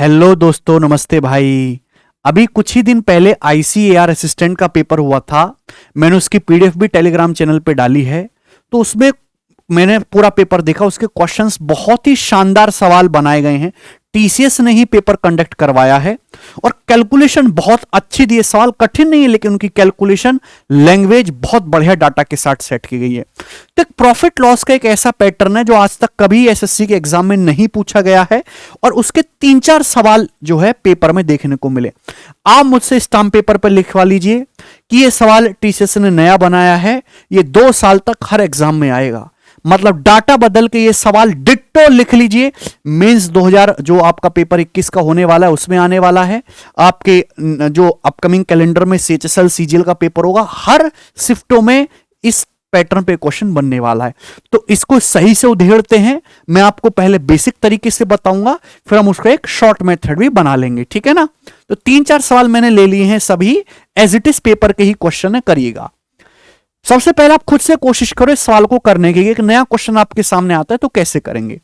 Hello दोस्तों, नमस्ते भाई। अभी कुछ ही दिन पहले आईसीएआर असिस्टेंट का पेपर हुआ था। मैंने उसकी पीडीएफ भी टेलीग्राम चैनल पे डाली है। तो उसमें मैंने पूरा पेपर देखा। उसके क्वेश्चंस बहुत ही शानदार सवाल बनाए गए हैं। टीसीएस ने ही पेपर कंडक्ट करवाया है और कैलकुलेशन बहुत अच्छी दी है। सवाल कठिन नहीं है, लेकिन उनकी कैलकुलेशन लैंग्वेज बहुत बढ़िया डाटा के साथ सेट की गई है। तो एक प्रॉफिट लॉस का एक ऐसा पैटर्न है जो आज तक कभी एसएससी के एग्जाम में नहीं पूछा गया है और उसके 3-4 सवाल जो है पेपर में देखने को मिले। आप मुझसे स्टाम्प पेपर पर लिखवा लीजिए कि यह सवाल टीसीएस ने नया बनाया है। ये 2 साल तक हर एग्जाम में आएगा। मतलब डाटा बदल के ये सवाल डिट्टो लिख लीजिए। मेंस 2000 जो आपका पेपर 21 का होने वाला है उसमें आने वाला है। आपके जो अपकमिंग कैलेंडर में सीएचएसएल सीजीएल का पेपर होगा, हर शिफ्टों में इस पैटर्न पे क्वेश्चन बनने वाला है। तो इसको सही से उधेड़ते हैं। मैं आपको पहले बेसिक तरीके से बताऊंगा, फिर हम उसका एक शॉर्ट मेथड भी बना लेंगे, ठीक है ना। तो 3-4 सवाल मैंने ले लिए हैं, सभी एज इट इज पेपर के ही क्वेश्चन है, करिएगा। सबसे पहले आप खुद से कोशिश करो इस सवाल को करने की। एक नया क्वेश्चन आपके सामने आता है तो कैसे करेंगे।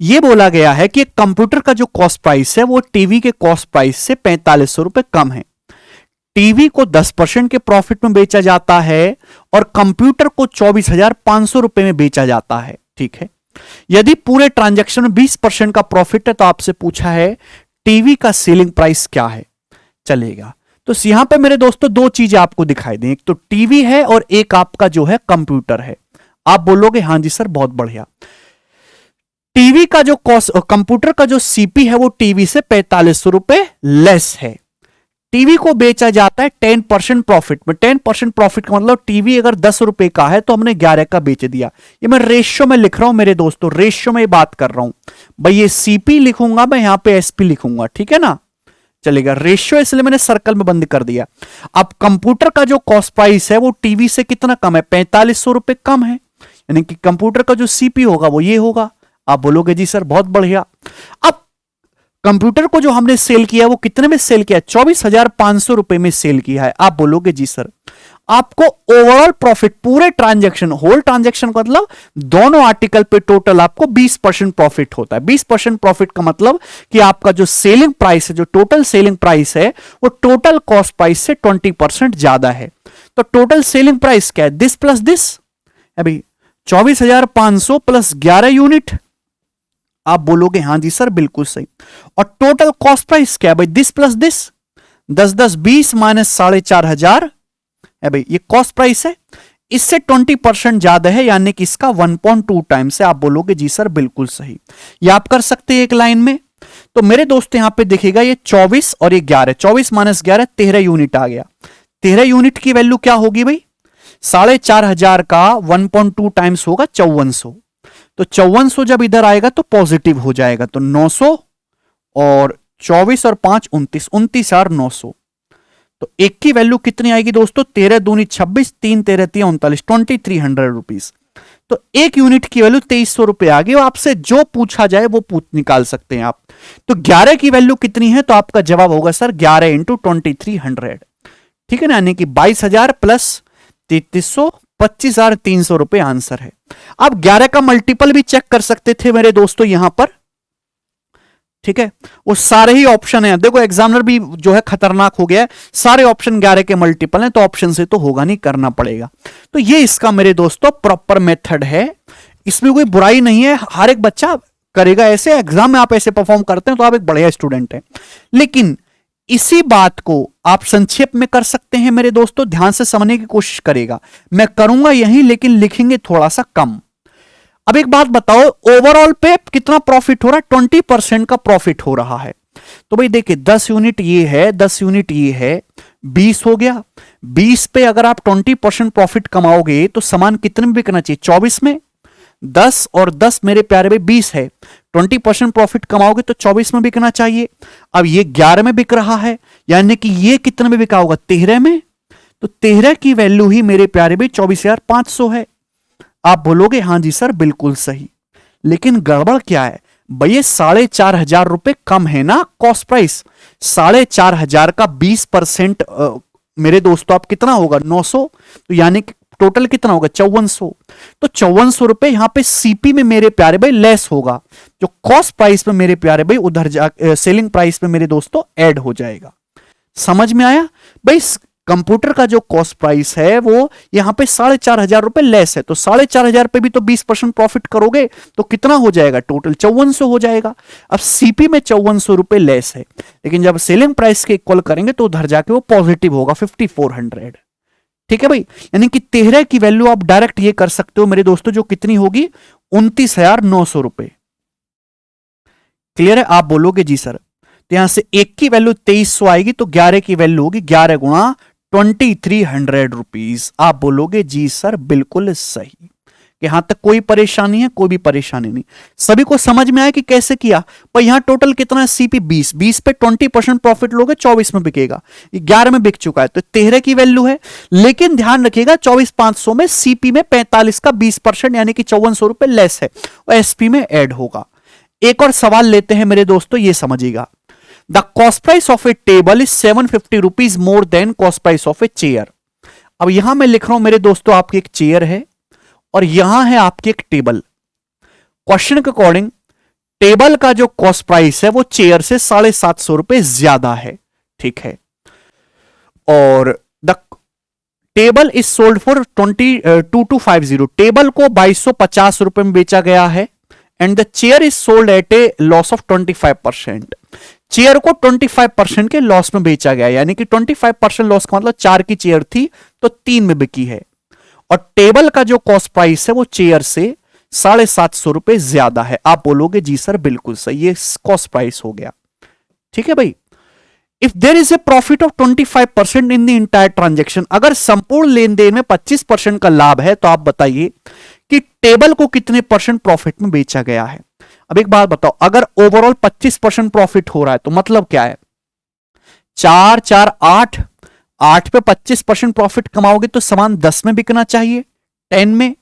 यह बोला गया है कि एक कंप्यूटर का जो कॉस्ट प्राइस है वो टीवी के कॉस्ट प्राइस से 4500 रुपए कम है। टीवी को 10% के प्रॉफिट में बेचा जाता है और कंप्यूटर को 24,500 रुपए में बेचा जाता है, ठीक है। यदि पूरे ट्रांजैक्शन में 20% का प्रॉफिट है तो आपसे पूछा है टीवी का सेलिंग प्राइस क्या है। चलेगा। तो यहां पे मेरे दोस्तों 2 चीजें आपको दिखाई दें, एक तो टीवी है और एक आपका जो है कंप्यूटर है। आप बोलोगे हां जी सर, बहुत बढ़िया। टीवी का जो कॉस्ट, कंप्यूटर का जो सीपी है वो टीवी से 4500 रुपए लेस है। टीवी को बेचा जाता है 10% प्रॉफिट में। 10% प्रॉफिट का मतलब टीवी अगर 10 रुपए का है तो हमने 11 का बेच दिया। ये मैं रेशियो में लिख रहा हूं मेरे दोस्तों, रेशियो में बात कर रहा हूं भाई। ये सीपी लिखूंगा मैं, यहां पे एसपी लिखूंगा, ठीक है ना। चलेगा। रेशियो इसलिए मैंने सर्कल में बंद कर दिया। अब कंप्यूटर का जो कॉस्ट प्राइस है वो टीवी से कितना कम है, 4500 रुपए कम है। यानी कि कंप्यूटर का जो सीपी होगा वो ये होगा। आप बोलोगे जी सर बहुत बढ़िया। अब कंप्यूटर को जो हमने सेल किया वो कितने में सेल किया, 24,500 रुपए में सेल किया है। आप बोलोगे जी सर आपको ओवरऑल प्रॉफिट पूरे ट्रांजैक्शन, होल ट्रांजैक्शन का मतलब दोनों आर्टिकल पे टोटल आपको 20% प्रॉफिट होता है। 20% प्रॉफिट का मतलब कि आपका जो सेलिंग प्राइस है, जो टोटल सेलिंग प्राइस है वो टोटल कॉस्ट प्राइस से 20% ज्यादा है। तो टोटल सेलिंग प्राइस क्या है, दिस प्लस दिस। अभी 24,500 प्लस 11 यूनिट। आप बोलोगे हां जी सर बिल्कुल सही। और टोटल कॉस्ट प्राइस क्या है भाई, दिस प्लस दिस। 10-10 20 माइनस 4,500 है भाई, ये कॉस्ट प्राइस है। इससे 20% ज्यादा है, यानी कि इसका 1.2 टाइम्स है। आप बोलोगे जी सर बिल्कुल सही। ये आप कर सकते हैं एक लाइन में। तो मेरे दोस्त यहां पे देखिएगा ये 24 और ये 11, 24 माइनस 11 13 यूनिट आ गया। 13 यूनिट की वैल्यू क्या होगी भाई, 4,500 का 1.2 टाइम्स होगा 5400। तो 5400 जब इधर आएगा तो पॉजिटिव हो जाएगा। तो 900 और 24 और 5 29, 29,900। तो एक की वैल्यू कितनी आएगी दोस्तों, 13 दूनी 26, 3 13 3 39, 2300 रुपीज। तो एक यूनिट की वैल्यू 2300 रुपए आ गई। और आपसे जो पूछा जाए वो निकाल सकते हैं आप। तो 11 की वैल्यू कितनी है, तो आपका जवाब होगा सर 11 इंटू 2300, ठीक है ना। यानी कि 22,000 प्लस 3300, 25,300 रुपए आंसर है। आप 11 का मल्टीपल भी चेक कर सकते थे मेरे दोस्तों यहां पर, ठीक है। वो सारे ही ऑप्शन है, देखो एग्जामिनर भी जो है खतरनाक हो गया है। सारे ऑप्शन 11 के मल्टीपल हैं तो ऑप्शन से तो होगा नहीं, करना पड़ेगा। तो ये इसका मेरे दोस्तों प्रॉपर मेथड है। इसमें कोई बुराई नहीं है, हर एक बच्चा करेगा ऐसे। एग्जाम में आप ऐसे परफॉर्म करते हैं तो आप एक बढ़िया स्टूडेंट हैं। लेकिन इसी बात को आप संक्षेप में कर सकते हैं मेरे दोस्तों, ध्यान से समझने की कोशिश करेगा। मैं करूंगा यही, लेकिन लिखेंगे थोड़ा सा कम। अब एक बात बताओ, ओवरऑल पे कितना प्रॉफिट हो रहा है, 20% का प्रॉफिट हो रहा है। तो भाई देखिए 10 यूनिट ये है, 10 यूनिट ये है, 20 हो गया। 20 पे अगर आप 20% प्रॉफिट कमाओगे तो सामान कितने में बिकना चाहिए, 24 में। 10 और 10 मेरे प्यारे भाई 20 है। 20% प्रॉफिट कमाओगे तो 24 में बिकना चाहिए। अब ये 11 में बिक रहा है, यानी कि ये कितने में बिका होगा, 13 में। तो 13 की वैल्यू ही मेरे प्यारे भाई 24,500 है। आप बोलोगे हां जी सर बिल्कुल सही। लेकिन गड़बड़ क्या है भाई, ये 4,500 रुपए कम है ना कॉस्ट प्राइस। 4,500 का 20% मेरे दोस्तों आप कितना होगा, 900। तो यानी कि टोटल कितना होगा 5400। तो 5400 रुपए यहां पे सीपी में मेरे प्यारे भाई लेस होगा, जो कॉस्ट प्राइस में मेरे प्यारे भाई उधर जा सेलिंग प्राइस में मेरे दोस्तों ऐड हो जाएगा। समझ में आया भाई? कंप्यूटर का जो कॉस्ट प्राइस है वो यहां पे 4500 रुपए लेस है, तो 4500 पे भी तो 20% प्रॉफिट करोगे तो कितना हो जाएगा, टोटल 5400 हो जाएगा। अब सीपी में 5400 रुपए लेस है, लेकिन जब सेलिंग प्राइस के इक्वल करेंगे तो उधर जाके वो पॉजिटिव होगा 5400। ठीक है भाई, यानी कि 13 की वैल्यू आप डायरेक्ट ये कर सकते हो मेरे दोस्तों, जो कितनी होगी 29,900 रुपए। क्लियर है? आप बोलोगे जी सर, तो यहां से एक की वैल्यू 2300 आएगी, तो 11 की वैल्यू होगी 11 गुणा 2300 रुपीज। आप बोलोगे जी सर बिल्कुल सही। यहां तक कोई परेशानी है? कोई भी परेशानी नहीं। सभी को समझ में आया कि कैसे किया? पर यहां टोटल कितना है सीपी 20 पे 20% प्रॉफिट लोगे 24 में बिकेगा, 11 में बिक चुका है तो 13 की वैल्यू है। लेकिन ध्यान रखिएगा 24,500 में सीपी में 45 का 20% यानी कि 5400 रुपए लेस है और एसपी में ऐड होगा। एक और सवाल लेते हैं मेरे दोस्तों, ये समझिएगा। The cost price of A table is 750 rupees more then cost price of a chair. अब यहां मैं लिख रहा हूं मेरे दोस्तों, आपकी एक चेयर है और यहां है आपकी एक टेबल। क्वेश्चन के अकॉर्डिंग टेबल का जो कॉस्ट प्राइस है वो चेयर से 750 रुपए ज्यादा है, ठीक है। और the table is sold for 2250, table को 2250 रुपए में बेचा गया है। And the chair is sold at A loss of 25%, chair को 25% के लॉस में बेचा गया, यानी कि 25% लॉस का मतलब 4 की चेयर थी तो 3 में बिकी है। और टेबल का जो कॉस्ट प्राइस है वो चेयर से 750 रुपए ज्यादा है। आप बोलोगे जी सर बिल्कुल सही, ये कॉस्ट प्राइस हो गया। ठीक है भाई। If there is a profit of 25% in the entire transaction, अगर संपूर्ण लेन देन में 25% का लाभ है तो आप बताइए कि टेबल को कितने परसेंट प्रॉफिट में बेचा गया है। अब एक बात बताओ, अगर ओवरऑल 25% प्रॉफिट हो रहा है तो मतलब क्या है, 4 4 8, 8 पे 25% प्रॉफिट कमाओगे तो सामान 10 में बिकना चाहिए, 10 में,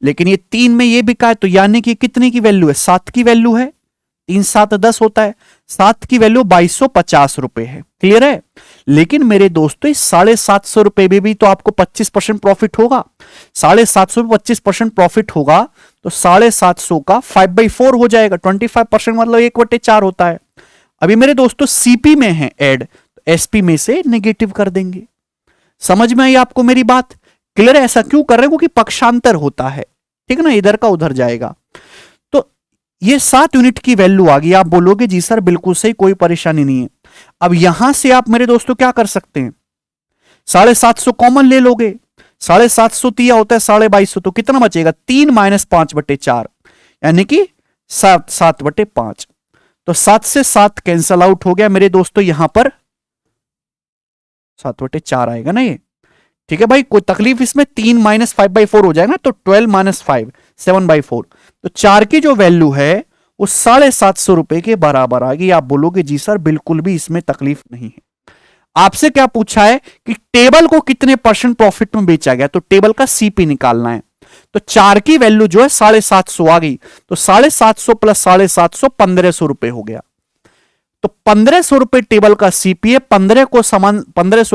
लेकिन ये 3 में ये बिका है, तो यानी कि कितने की वैल्यू है, 7 की वैल्यू है। 3 7 10 होता है, 7 की वैल्यू 2250 रुपए है। क्लियर है? लेकिन मेरे दोस्तों इस 750 रुपए में भी तो आपको 25% प्रॉफिट होगा। 750 में 25% प्रॉफिट होगा तो 750 का 5/4 हो जाएगा, 25% मतलब 1/4 होता है। अभी मेरे दोस्तों सीपी में है ऐड, तो एसपी में से नेगेटिव कर देंगे। समझ में आई आपको मेरी बात? क्लियर है? ऐसा क्यों कर रहे हैं? क्योंकि पक्षांतर होता है, ठीक है ना, इधर का उधर जाएगा। तो ये 7 यूनिट की वैल्यू आ गई। आप बोलोगे जी सर बिल्कुल सही, कोई परेशानी नहीं है। अब यहां से आप मेरे दोस्तों क्या कर सकते हैं, 750 कॉमन ले लोगे, 750 दिया होता है 2250, तो कितना बचेगा, 3 - 5/4 यानी कि 7/5। तो 7 से 7 कैंसल आउट हो गया मेरे दोस्तों, यहां पर 7/4 आएगा ना ये। ठीक है भाई, कोई तकलीफ इसमें, 3 - 5/4 हो जाएगा, तो 12 - 5 7/4। तो 4 की जो वैल्यू है वो 750 रुपए के बराबर आ गई। आप बोलोगे जी सर बिल्कुल भी इसमें तकलीफ नहीं है। आपसे क्या पूछा है कि टेबल को कितने परसेंट प्रॉफिट में बेचा गया, तो टेबल का सीपी निकालना है। तो 4 की वैल्यू जो है 750 आ गई, तो 750 प्लस 750 1500 रुपए हो गया। तो 1500 रुपए टेबल का सीपी है, 1500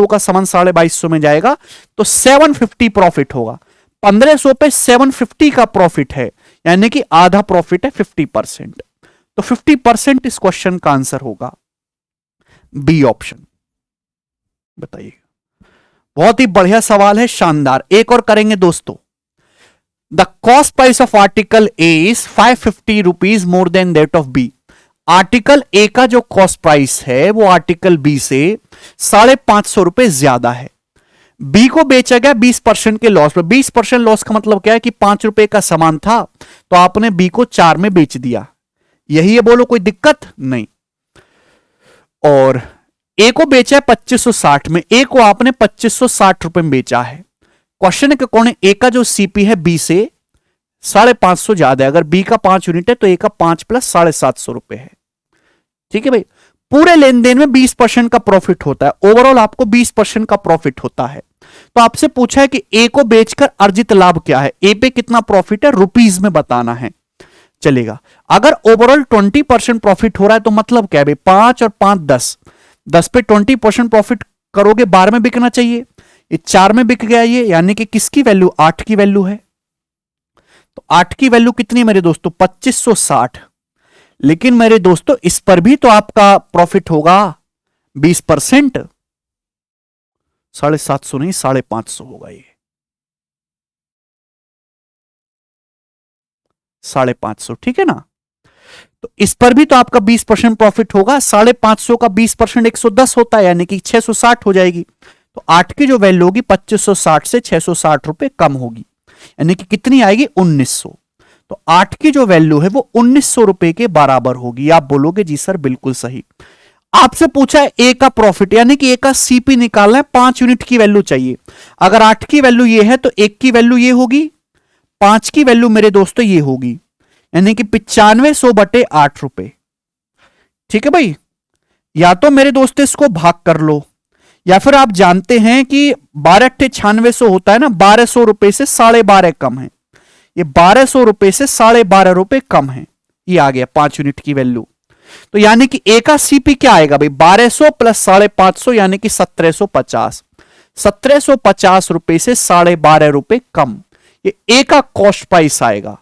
का समान 2250 में जाएगा तो 750 प्रॉफिट होगा। 1500 पे 750 का प्रॉफिट है, यानी कि आधा प्रॉफिट है 50%। तो 50% इस क्वेश्चन का आंसर होगा बी ऑप्शन। बताइए, बहुत ही बढ़िया सवाल है, शानदार। एक और करेंगे दोस्तों। The cost price of article A is 550 rupees more than that of B. Article A का जो कॉस्ट प्राइस है वो आर्टिकल बी से 550 रुपए ज्यादा है। बी को बेचा गया 20% के लॉस में। 20% लॉस का मतलब क्या है कि 5 रुपए का सामान था तो आपने बी को 4 में बेच दिया, यही है, बोलो कोई दिक्कत नहीं। और ए को बेचा है 2560 में, ए को आपने 2560 रुपए में बेचा है। क्वेश्चन के अकॉर्डिंग ए का जो सीपी है बी से 550 ज्यादा है। अगर बी का 5 यूनिट है तो ए का 5 प्लस 750 रुपए है। ठीक है भाई, पूरे लेन देन में 20% का प्रॉफिट होता है, ओवरऑल आपको 20% का प्रॉफिट होता है। तो आपसे पूछा है कि ए को बेचकर अर्जित लाभ क्या है, ए पे कितना प्रॉफिट है रुपीज में बताना है। चलेगा, अगर ओवरऑल 20% प्रॉफिट हो रहा है तो मतलब क्या है, 5 और 5 10, 10 पे 20% प्रॉफिट करोगे 12 में बिकना चाहिए, ये 4 में बिक गया ये, यानी कि किसकी वैल्यू, 8 की वैल्यू है। तो 8 की वैल्यू कितनी है मेरे दोस्तों, 2560। लेकिन मेरे दोस्तों इस पर भी तो आपका प्रॉफिट होगा 20%, 750 नहीं 550 होगा ये, 550, ठीक है ना। तो इस पर भी तो आपका 20% प्रॉफिट होगा। 550 का 20% 110 होता है, यानी कि 660 हो जाएगी। तो 8 की जो वैल्यू होगी 2560 से 660 रुपए कम होगी, यानी कि कितनी आएगी, 1900। तो 8 की जो वैल्यू है वो 1900 रुपए के बराबर होगी। आप बोलोगे जी सर बिल्कुल सही। आपसे पूछा है ए का प्रॉफिट, यानी कि ए का सीपी निकालना है, 5 यूनिट की वैल्यू चाहिए। अगर 8 की वैल्यू ये है तो 1 की वैल्यू ये होगी, 5 की वैल्यू मेरे दोस्तों ये होगी, यानी कि 9500 बटे 8 रुपए। ठीक है भाई, या तो मेरे दोस्तों इसको भाग कर लो, या फिर आप जानते हैं कि 12 अट्ठे 9600 होता है ना, 1200 रुपए से 12.5 कम है, ये 1200 रुपए से 12.5 रुपए कम है, ये आ गया 5 यूनिट की वैल्यू। तो यानी कि ए का सीपी क्या आएगा भाई, 1200 प्लस 550 यानी कि 1750, 1750 रुपए से 12.5 रुपए कम, ये ए का कॉस्ट प्राइस आएगा।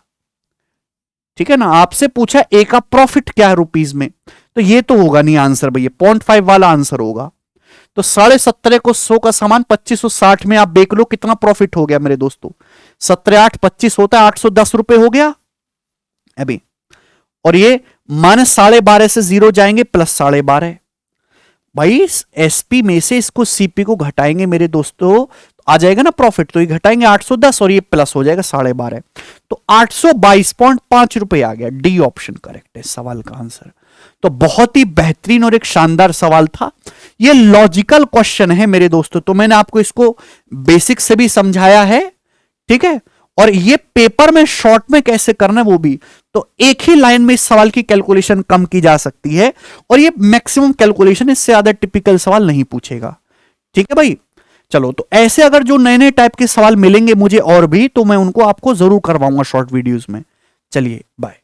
ठीक है ना। आपसे पूछा ए का प्रॉफिट क्या है रुपीज में, तो ये तो होगा नहीं आंसर भैया, 0.5 वाला आंसर होगा। तो 17.5 को 100 का सामान 2560 में आप देख लो कितना प्रॉफिट हो गया मेरे दोस्तों, 17 8 25 होता है, 810 रुपए हो गया अभी। और ये -12.5 से 0 जाएंगे प्लस 12.5, भाई एसपी में से इसको सीपी को घटाएंगे मेरे दोस्तों, आ जाएगा ना प्रॉफिट, तो ये घटाएंगे 810 और ये प्लस हो जाएगा 12.5, तो 822.5 रुपए आ गया। डी ऑप्शन करेक्ट है सवाल का आंसर। तो बहुत ही बेहतरीन और एक शानदार सवाल था, ये लॉजिकल क्वेश्चन है मेरे दोस्तों। तो मैंने आपको इसको बेसिक से भी समझाया है, ठीक है, और ये पेपर में शॉर्ट में कैसे करना है वो भी। तो एक ही लाइन में इस सवाल की कैलकुलेशन कम की जा सकती है, और ये मैक्सिमम कैलकुलेशन, इससे ज्यादा टिपिकल सवाल नहीं पूछेगा। ठीक है भाई, चलो तो ऐसे अगर जो नए नए टाइप के सवाल मिलेंगे मुझे और भी, तो मैं उनको आपको जरूर करवाऊंगा शॉर्ट वीडियोस में। चलिए बाय।